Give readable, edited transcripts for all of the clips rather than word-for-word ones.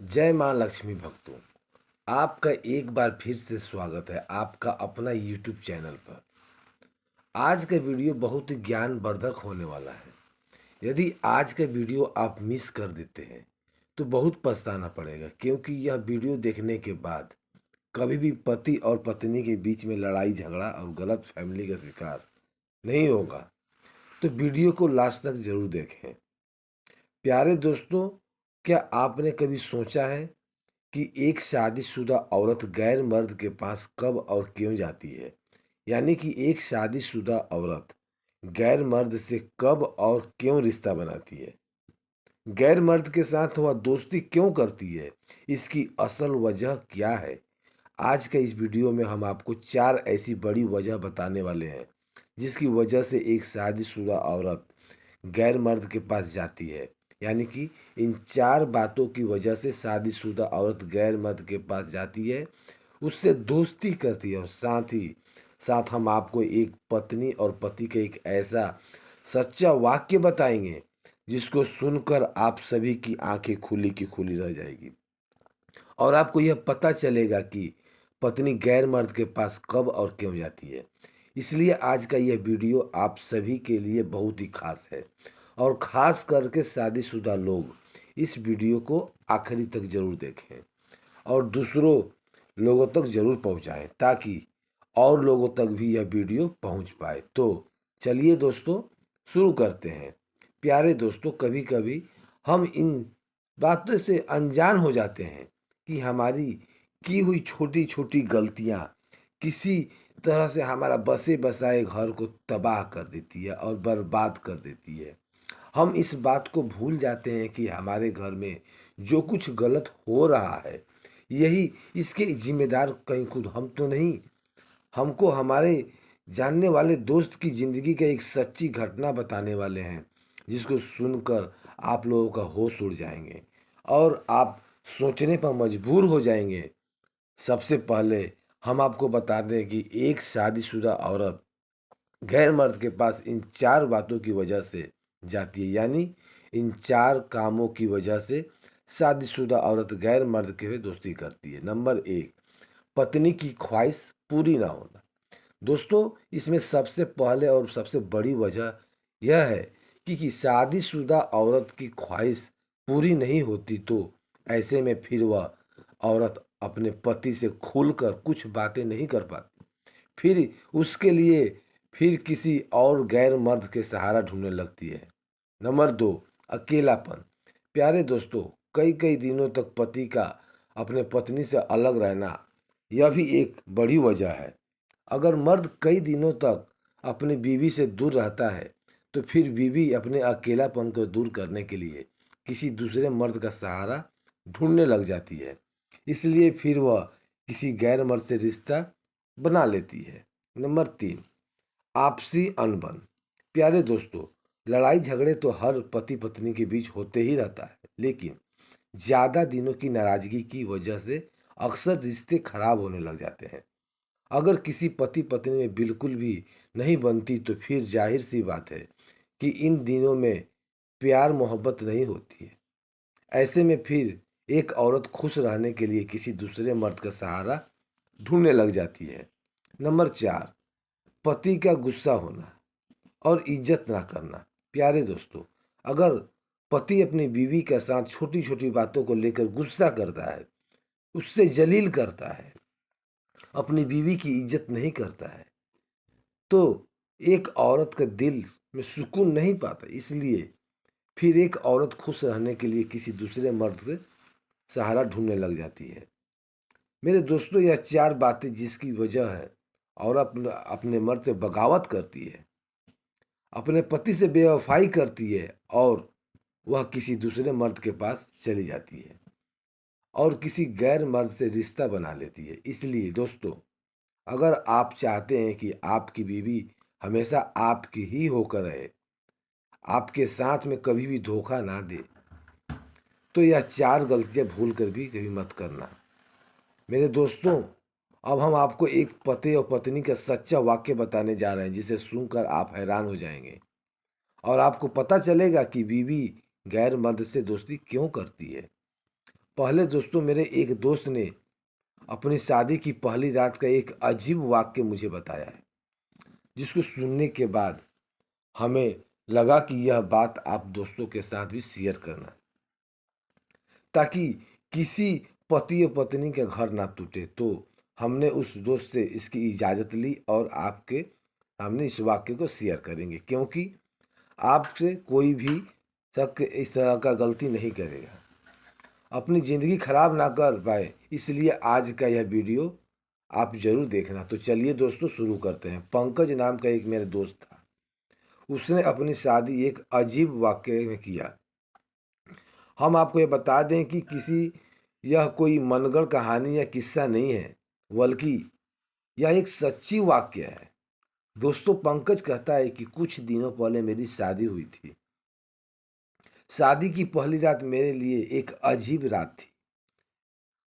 जय माँ लक्ष्मी भक्तों। आपका एक बार फिर से स्वागत है आपका अपना यूट्यूब चैनल पर। आज का वीडियो बहुत ही ज्ञानवर्धक होने वाला है। यदि आज का वीडियो आप मिस कर देते हैं तो बहुत पछताना पड़ेगा, क्योंकि यह वीडियो देखने के बाद कभी भी पति और पत्नी के बीच में लड़ाई झगड़ा और गलत फैमिली का शिकार नहीं होगा। तो वीडियो को लास्ट तक जरूर देखें। प्यारे दोस्तों, क्या आपने कभी सोचा है कि एक शादीशुदा औरत गैर मर्द के पास कब और क्यों जाती है? यानी कि एक शादीशुदा औरत गैर मर्द से कब और क्यों रिश्ता बनाती है? गैर मर्द के साथ वह दोस्ती क्यों करती है? इसकी असल वजह क्या है? आज के इस वीडियो में हम आपको 4 ऐसी बड़ी वजह बताने वाले हैं जिसकी वजह से एक शादीशुदा औरत गैर मर्द के पास जाती है। यानी कि इन 4 बातों की वजह से शादीशुदा औरत गैर मर्द के पास जाती है, उससे दोस्ती करती है, और साथ ही साथ हम आपको एक पत्नी और पति का एक ऐसा सच्चा वाक्य बताएंगे जिसको सुनकर आप सभी की आंखें खुली की खुली रह जाएगी, और आपको यह पता चलेगा कि पत्नी गैर मर्द के पास कब और क्यों जाती है। इसलिए आज का यह वीडियो आप सभी के लिए बहुत ही खास है, और ख़ास करके शादीशुदा लोग इस वीडियो को आखिरी तक ज़रूर देखें और दूसरों लोगों तक ज़रूर पहुंचाएं, ताकि और लोगों तक भी यह वीडियो पहुंच पाए। तो चलिए दोस्तों, शुरू करते हैं। प्यारे दोस्तों, कभी कभी हम इन बातों से अनजान हो जाते हैं कि हमारी की हुई छोटी छोटी गलतियां किसी तरह से हमारा बसे बसाए घर को तबाह कर देती है और बर्बाद कर देती है। हम इस बात को भूल जाते हैं कि हमारे घर में जो कुछ गलत हो रहा है, यही इसके जिम्मेदार कहीं खुद हम तो नहीं। हमको हमारे जानने वाले दोस्त की ज़िंदगी का एक सच्ची घटना बताने वाले हैं, जिसको सुनकर आप लोगों का होश उड़ जाएंगे और आप सोचने पर मजबूर हो जाएंगे। सबसे पहले हम आपको बता दें कि एक शादीशुदा औरत गैर मर्द के पास इन 4 बातों की वजह से जाती है। यानी इन 4 कामों की वजह से शादीशुदा औरत गैर मर्द के साथ दोस्ती करती है। नंबर 1, पत्नी की ख्वाहिश पूरी ना होना। दोस्तों, इसमें सबसे पहले और सबसे बड़ी वजह यह है कि शादीशुदा औरत की ख्वाहिश पूरी नहीं होती, तो ऐसे में फिर वह औरत अपने पति से खुलकर कुछ बातें नहीं कर पाती। फिर उसके लिए फिर किसी और गैर मर्द के सहारा ढूंढने लगती है। नंबर 2, अकेलापन। प्यारे दोस्तों, कई कई दिनों तक पति का अपने पत्नी से अलग रहना, यह भी एक बड़ी वजह है। अगर मर्द कई दिनों तक अपनी बीवी से दूर रहता है, तो फिर बीवी अपने अकेलापन को दूर करने के लिए किसी दूसरे मर्द का सहारा ढूंढने लग जाती है। इसलिए फिर वह किसी गैर मर्द से रिश्ता बना लेती है। नंबर 3, आपसी अनबन। प्यारे दोस्तों, लड़ाई झगड़े तो हर पति पत्नी के बीच होते ही रहता है, लेकिन ज़्यादा दिनों की नाराजगी की वजह से अक्सर रिश्ते खराब होने लग जाते हैं। अगर किसी पति पत्नी में बिल्कुल भी नहीं बनती, तो फिर जाहिर सी बात है कि इन दिनों में प्यार मोहब्बत नहीं होती है। ऐसे में फिर एक औरत खुश रहने के लिए किसी दूसरे मर्द का सहारा ढूंढने लग जाती है। नंबर 4, पति का गुस्सा होना और इज्जत ना करना। प्यारे दोस्तों, अगर पति अपनी बीवी के साथ छोटी छोटी बातों को लेकर गुस्सा करता है, उससे जलील करता है, अपनी बीवी की इज्जत नहीं करता है, तो एक औरत का दिल में सुकून नहीं पाता। इसलिए फिर एक औरत खुश रहने के लिए किसी दूसरे मर्द के सहारा ढूंढने लग जाती है। मेरे दोस्तों, यह 4 बातें जिसकी वजह है और अपने अपने मर्द से बगावत करती है, अपने पति से बेवफाई करती है, और वह किसी दूसरे मर्द के पास चली जाती है और किसी गैर मर्द से रिश्ता बना लेती है। इसलिए दोस्तों, अगर आप चाहते हैं कि आपकी बीवी हमेशा आपकी ही होकर रहे, आपके साथ में कभी भी धोखा ना दे, तो यह 4 गलतियां भूल कर भी कभी मत करना। मेरे दोस्तों, अब हम आपको एक पति और पत्नी का सच्चा वाक्य बताने जा रहे हैं, जिसे सुनकर आप हैरान हो जाएंगे और आपको पता चलेगा कि बीवी गैर मर्द से दोस्ती क्यों करती है। पहले दोस्तों मेरे एक दोस्त ने अपनी शादी की पहली रात का एक अजीब वाक्य मुझे बताया है, जिसको सुनने के बाद हमें लगा कि यह बात आप दोस्तों के साथ भी शेयर करना, ताकि किसी पति और पत्नी का घर ना टूटे। तो हमने उस दोस्त से इसकी इजाज़त ली और आपके सामने इस वाक्य को शेयर करेंगे, क्योंकि आपसे कोई भी शक इस तरह का गलती नहीं करेगा, अपनी ज़िंदगी खराब ना कर पाए, इसलिए आज का यह वीडियो आप ज़रूर देखना। तो चलिए दोस्तों शुरू करते हैं। पंकज नाम का एक मेरा दोस्त था। उसने अपनी शादी एक अजीब वाक़ये में किया। हम आपको ये बता दें कि यह कोई मनगढ़ कहानी या किस्सा नहीं है, बल्कि यह एक सच्ची वाक़या है। दोस्तों, पंकज कहता है कि कुछ दिनों पहले मेरी शादी हुई थी। शादी की पहली रात मेरे लिए एक अजीब रात थी।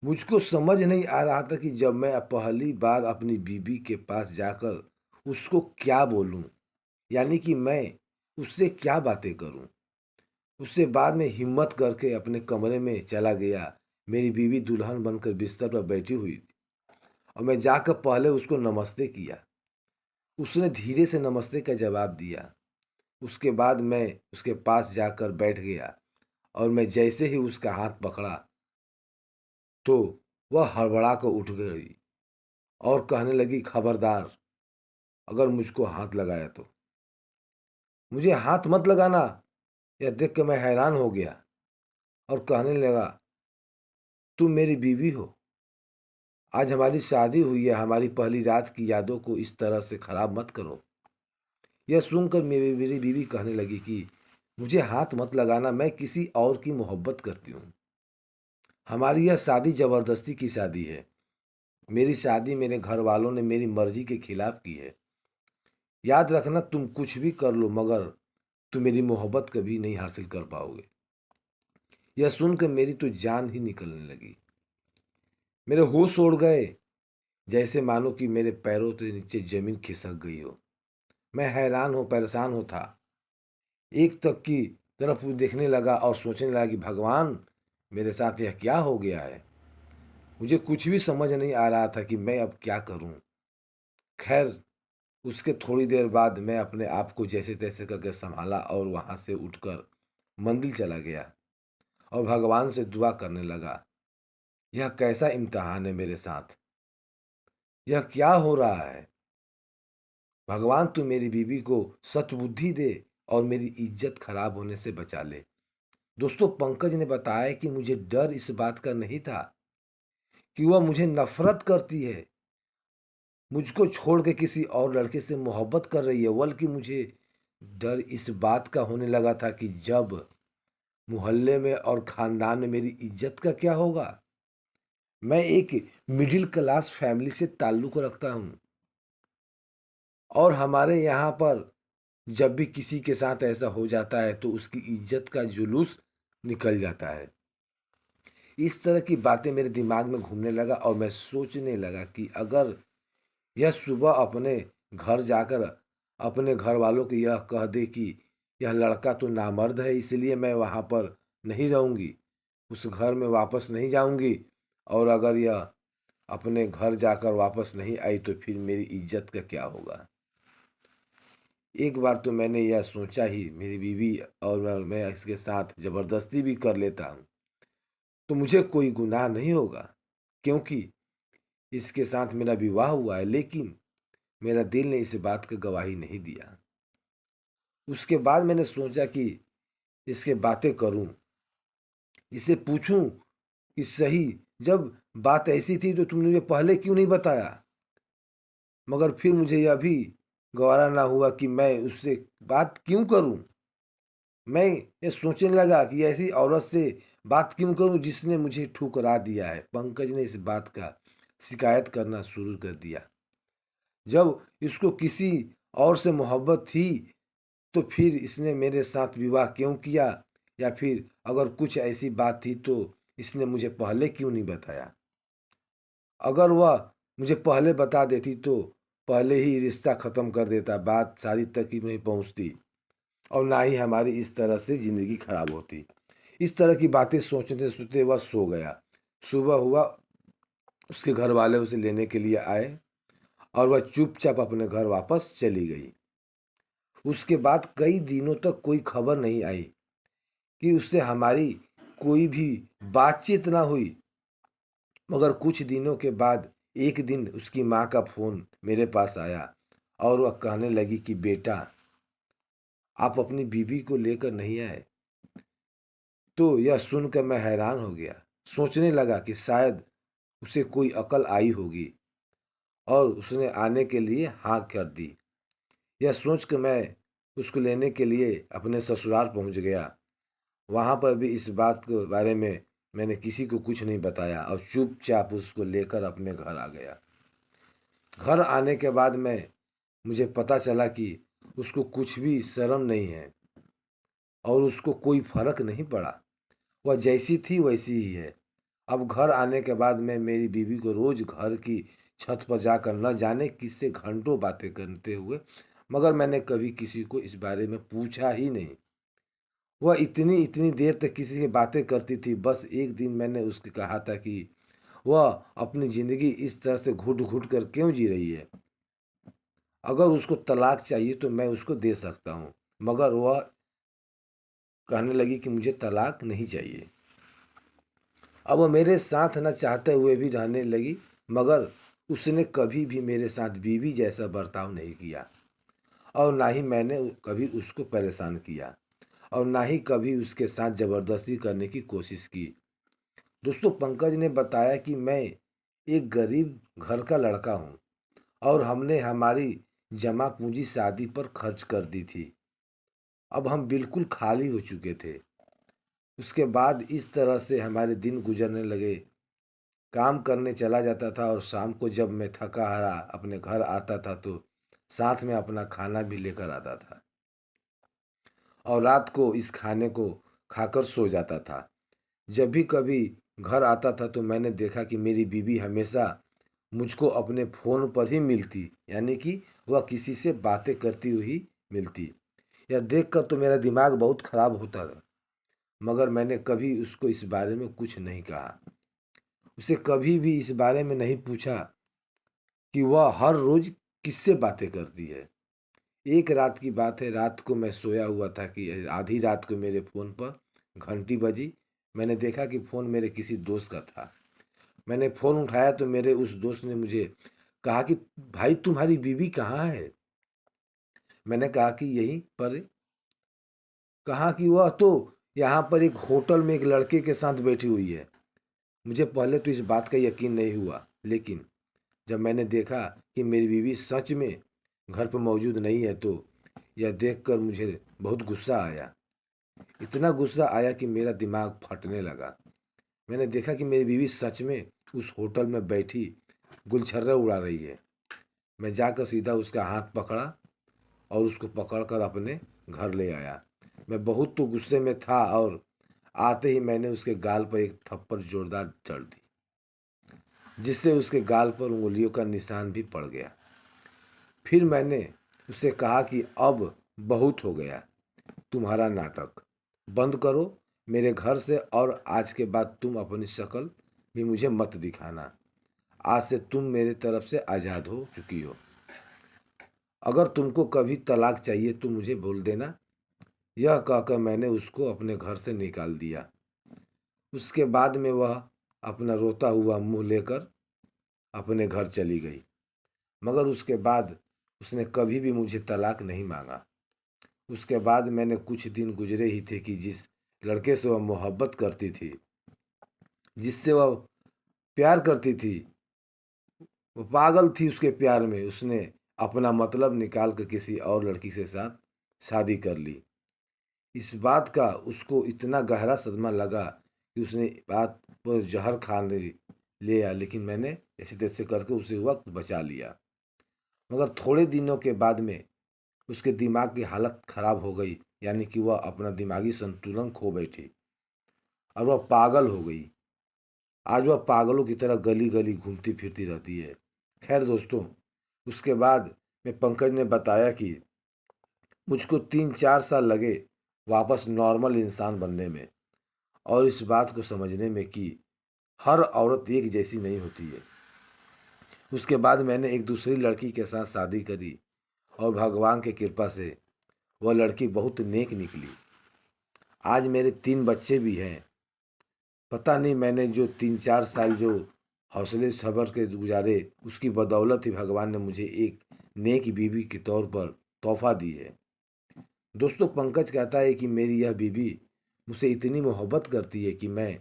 मुझको समझ नहीं आ रहा था कि जब मैं पहली बार अपनी बीवी के पास जाकर उसको क्या बोलूं, यानी कि मैं उससे क्या बातें करूं। उससे बाद में हिम्मत करके अपने कमरे में चला गया। मेरी बीवी दुल्हन बनकर बिस्तर पर बैठी हुई थी और मैं जाकर पहले उसको नमस्ते किया। उसने धीरे से नमस्ते का जवाब दिया। उसके बाद मैं उसके पास जाकर बैठ गया और मैं जैसे ही उसका हाथ पकड़ा तो वह हड़बड़ा कर उठ गई और कहने लगी, खबरदार अगर मुझको हाथ लगाया तो मुझे हाथ मत लगाना। यह देख कर मैं हैरान हो गया और कहने लगा, तुम मेरी बीवी हो, आज हमारी शादी हुई है, हमारी पहली रात की यादों को इस तरह से खराब मत करो। यह सुनकर मेरी बीवी कहने लगी कि मुझे हाथ मत लगाना, मैं किसी और की मोहब्बत करती हूँ। हमारी यह शादी जबरदस्ती की शादी है। मेरी शादी मेरे घर वालों ने मेरी मर्जी के खिलाफ की है। याद रखना, तुम कुछ भी कर लो मगर तुम मेरी मोहब्बत कभी नहीं हासिल कर पाओगे। यह सुनकर मेरी तो जान ही निकलने लगी। मेरे होश उड़ गए, जैसे मानो कि मेरे पैरों के नीचे जमीन खिसक गई हो। मैं हैरान हो परेशान हो था। एक तक की तरफ देखने लगा और सोचने लगा कि भगवान, मेरे साथ यह क्या हो गया है। मुझे कुछ भी समझ नहीं आ रहा था कि मैं अब क्या करूं। खैर, उसके थोड़ी देर बाद मैं अपने आप को जैसे तैसे करके संभाला और वहां से उठकर मंदिर चला गया और भगवान से दुआ करने लगा। यह कैसा इम्तिहान है मेरे साथ, यह क्या हो रहा है। भगवान, तू मेरी बीवी को सद्बुद्धि दे और मेरी इज्जत खराब होने से बचा ले। दोस्तों, पंकज ने बताया कि मुझे डर इस बात का नहीं था कि वह मुझे नफरत करती है, मुझको छोड़ के किसी और लड़के से मोहब्बत कर रही है, बल्कि मुझे डर इस बात का होने लगा था कि जब मोहल्ले में और खानदान में मेरी इज्जत का क्या होगा। मैं एक मिडिल क्लास फैमिली से ताल्लुक़ रखता हूँ और हमारे यहाँ पर जब भी किसी के साथ ऐसा हो जाता है तो उसकी इज्जत का जुलूस निकल जाता है। इस तरह की बातें मेरे दिमाग में घूमने लगा और मैं सोचने लगा कि अगर यह सुबह अपने घर जाकर अपने घर वालों को यह कह दे कि यह लड़का तो नामर्द है, इसलिए मैं वहाँ पर नहीं रहूँगी, उस घर में वापस नहीं जाऊँगी, और अगर यह अपने घर जाकर वापस नहीं आई तो फिर मेरी इज्जत का क्या होगा। एक बार तो मैंने यह सोचा ही, मेरी बीवी और मैं इसके साथ ज़बरदस्ती भी कर लेता हूँ तो मुझे कोई गुनाह नहीं होगा, क्योंकि इसके साथ मेरा विवाह हुआ है। लेकिन मेरा दिल ने इस बात का गवाही नहीं दिया। उसके बाद मैंने सोचा कि इसके बातें करूं, इससे पूछूं कि सही, जब बात ऐसी थी तो तुमने मुझे पहले क्यों नहीं बताया। मगर फिर मुझे यह भी गवारा ना हुआ कि मैं उससे बात क्यों करूं। मैं ये सोचने लगा कि ऐसी औरत से बात क्यों करूं जिसने मुझे ठुकरा दिया है। पंकज ने इस बात का शिकायत करना शुरू कर दिया। जब इसको किसी और से मोहब्बत थी तो फिर इसने मेरे साथ विवाह क्यों किया, या फिर अगर कुछ ऐसी बात थी तो इसने मुझे पहले क्यों नहीं बताया। अगर वह मुझे पहले बता देती तो पहले ही रिश्ता ख़त्म कर देता, बात शादी तक ही नहीं पहुंचती और ना ही हमारी इस तरह से ज़िंदगी खराब होती। इस तरह की बातें सोचते सोचते वह सो गया। सुबह हुआ, उसके घर वाले उसे लेने के लिए आए और वह चुपचाप अपने घर वापस चली गई। उसके बाद कई दिनों तक कोई खबर नहीं आई कि उससे हमारी कोई भी बातचीत ना हुई। मगर कुछ दिनों के बाद एक दिन उसकी माँ का फ़ोन मेरे पास आया और वह कहने लगी कि बेटा, आप अपनी बीवी को लेकर नहीं आए। तो यह सुनकर मैं हैरान हो गया। सोचने लगा कि शायद उसे कोई अकल आई होगी और उसने आने के लिए हाँ कर दी। यह सोच कर मैं उसको लेने के लिए अपने ससुराल पहुंच गया। वहाँ पर भी इस बात के बारे में मैंने किसी को कुछ नहीं बताया और चुपचाप उसको लेकर अपने घर आ गया। घर आने के बाद मुझे पता चला कि उसको कुछ भी शर्म नहीं है और उसको कोई फर्क नहीं पड़ा। वह जैसी थी वैसी ही है। अब घर आने के बाद मैं मेरी बीवी को रोज घर की छत पर जाकर न जाने किससे घंटों बातें करते हुए, मगर मैंने कभी किसी को इस बारे में पूछा ही नहीं। वह इतनी इतनी देर तक किसी से बातें करती थी। बस एक दिन मैंने उसके कहा था कि वह अपनी ज़िंदगी इस तरह से घुट घुट कर क्यों जी रही है। अगर उसको तलाक चाहिए तो मैं उसको दे सकता हूँ। मगर वह कहने लगी कि मुझे तलाक नहीं चाहिए। अब वो मेरे साथ न चाहते हुए भी रहने लगी, मगर उसने कभी भी मेरे साथ बीवी जैसा बर्ताव नहीं किया और ना ही मैंने कभी उसको परेशान किया और ना ही कभी उसके साथ ज़बरदस्ती करने की कोशिश की। दोस्तों, पंकज ने बताया कि मैं एक गरीब घर का लड़का हूँ और हमने हमारी जमा पूंजी शादी पर खर्च कर दी थी। अब हम बिल्कुल खाली हो चुके थे। उसके बाद इस तरह से हमारे दिन गुजरने लगे। काम करने चला जाता था और शाम को जब मैं थका हारा अपने घर आता था तो साथ में अपना खाना भी लेकर आता था और रात को इस खाने को खाकर सो जाता था। जब भी कभी घर आता था तो मैंने देखा कि मेरी बीवी हमेशा मुझको अपने फ़ोन पर ही मिलती, यानी कि वह किसी से बातें करती हुई मिलती। यह देखकर तो मेरा दिमाग बहुत खराब होता था, मगर मैंने कभी उसको इस बारे में कुछ नहीं कहा। उसे कभी भी इस बारे में नहीं पूछा कि वह हर रोज़ किससे बातें करती है। एक रात की बात है, रात को मैं सोया हुआ था कि आधी रात को मेरे फ़ोन पर घंटी बजी। मैंने देखा कि फ़ोन मेरे किसी दोस्त का था। मैंने फ़ोन उठाया तो मेरे उस दोस्त ने मुझे कहा कि भाई, तुम्हारी बीवी कहाँ है? मैंने कहा कि यहीं पर है। कहा कि वह तो यहाँ पर एक होटल में एक लड़के के साथ बैठी हुई है। मुझे पहले तो इस बात का यकीन नहीं हुआ, लेकिन जब मैंने देखा कि मेरी बीवी सच में घर पर मौजूद नहीं है तो यह देखकर मुझे बहुत गुस्सा आया। इतना गुस्सा आया कि मेरा दिमाग फटने लगा। मैंने देखा कि मेरी बीवी सच में उस होटल में बैठी गुलछर्रे उड़ा रही है। मैं जाकर सीधा उसका हाथ पकड़ा और उसको पकड़कर अपने घर ले आया। मैं बहुत तो गुस्से में था और आते ही मैंने उसके गाल पर एक थप्पड़ जोरदार जड़ दी, जिससे उसके गाल पर उंगलियों का निशान भी पड़ गया। फिर मैंने उसे कहा कि अब बहुत हो गया, तुम्हारा नाटक बंद करो मेरे घर से, और आज के बाद तुम अपनी शक्ल भी मुझे मत दिखाना। आज से तुम मेरे तरफ से आज़ाद हो चुकी हो। अगर तुमको कभी तलाक चाहिए तो मुझे बोल देना। यह कहकर मैंने उसको अपने घर से निकाल दिया। उसके बाद में वह अपना रोता हुआ मुंह लेकर अपने घर चली गई, मगर उसके बाद उसने कभी भी मुझे तलाक नहीं मांगा। उसके बाद मैंने कुछ दिन गुजरे ही थे कि जिस लड़के से वह मोहब्बत करती थी, जिससे वह प्यार करती थी, वो पागल थी उसके प्यार में, उसने अपना मतलब निकाल कर किसी और लड़की के साथ शादी कर ली। इस बात का उसको इतना गहरा सदमा लगा कि उसने बात पर जहर खाने लिया, लेकिन मैंने ऐसे तैसे करके उसे वक्त बचा लिया। मगर थोड़े दिनों के बाद में उसके दिमाग की हालत खराब हो गई, यानी कि वह अपना दिमागी संतुलन खो बैठी और वह पागल हो गई। आज वह पागलों की तरह गली गली घूमती फिरती रहती है। खैर दोस्तों, उसके बाद में पंकज ने बताया कि मुझको 3-4 साल लगे वापस नॉर्मल इंसान बनने में, और इस बात को समझने में कि हर औरत एक जैसी नहीं होती है। उसके बाद मैंने एक दूसरी लड़की के साथ शादी करी और भगवान की कृपा से वह लड़की बहुत नेक निकली। आज मेरे 3 बच्चे भी हैं। पता नहीं मैंने जो 3-4 साल जो हौसले सब्र के गुजारे उसकी बदौलत ही भगवान ने मुझे एक नेक बीवी के तौर पर तोहफा दी है। दोस्तों, पंकज कहता है कि मेरी यह बीवी मुझसे इतनी मोहब्बत करती है कि मैं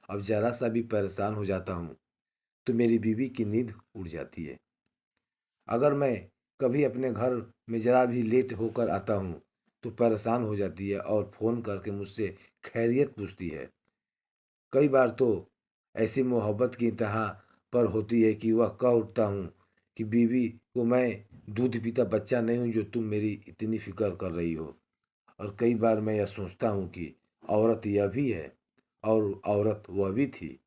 अब ज़रा सा भी परेशान हो जाता हूँ तो मेरी बीवी की नींद उड़ जाती है। अगर मैं कभी अपने घर में ज़रा भी लेट होकर आता हूँ तो परेशान हो जाती है और फ़ोन करके मुझसे खैरियत पूछती है। कई बार तो ऐसी मोहब्बत की इंतहा पर होती है कि वह कह उठता हूँ कि बीवी को मैं दूध पीता बच्चा नहीं हूँ जो तुम मेरी इतनी फ़िक्र कर रही हो। और कई बार मैं यह सोचता हूँ कि औरत यह भी है और औरत वह भी थी।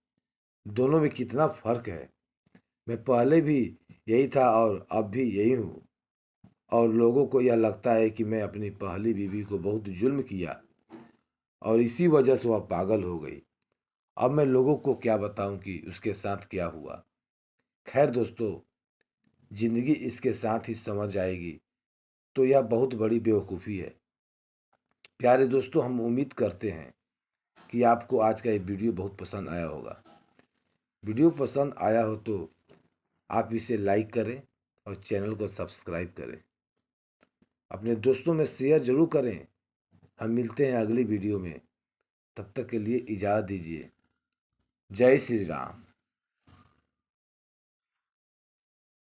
दोनों में कितना फ़र्क है। मैं पहले भी यही था और अब भी यही हूँ। और लोगों को यह लगता है कि मैं अपनी पहली बीवी को बहुत जुल्म किया और इसी वजह से वह पागल हो गई। अब मैं लोगों को क्या बताऊं कि उसके साथ क्या हुआ। खैर दोस्तों, जिंदगी इसके साथ ही समझ आएगी तो यह बहुत बड़ी बेवकूफ़ी है। प्यारे दोस्तों, हम उम्मीद करते हैं कि आपको आज का ये वीडियो बहुत पसंद आया होगा। वीडियो पसंद आया हो तो आप इसे लाइक करें और चैनल को सब्सक्राइब करें। अपने दोस्तों में शेयर ज़रूर करें। हम मिलते हैं अगली वीडियो में। तब तक के लिए इजाज़त दीजिए। जय श्री राम।